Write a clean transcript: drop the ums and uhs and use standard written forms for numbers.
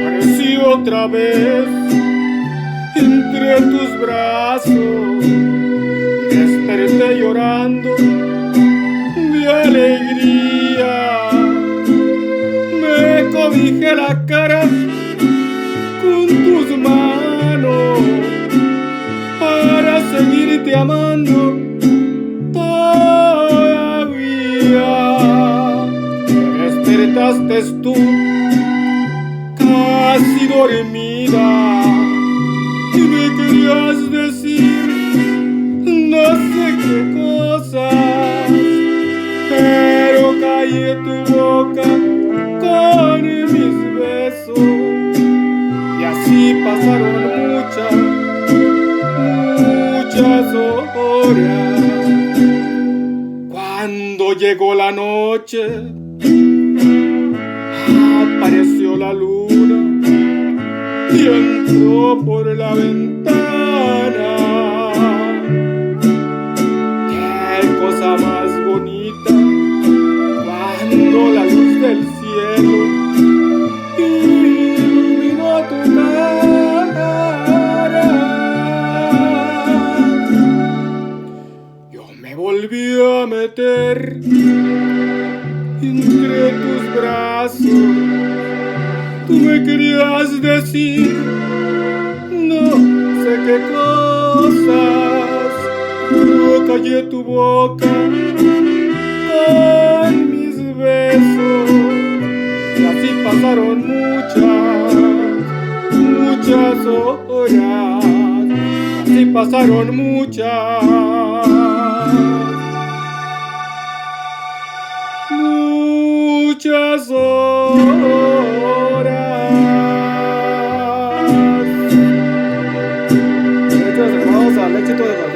Aparecí otra vez entre tus brazos y desperté llorando de alegría. Me cobijé la cara con tus manos para seguirte amando todavía. Despertaste tú casi dormida y me querías decir no sé qué cosas, pero callé tu boca con mis besos y así pasaron muchas horas. Cuando llegó la noche, apareció la luna y entró por la ventana. Qué cosa más bonita cuando la luz del cielo iluminó tu cara. Yo me volví a meter entre tus brazos. Tú me querías decir no sé qué cosas, yo callé tu boca con mis besos y así pasaron muchas horas, así pasaron muchas horas. Éxitos de éxito de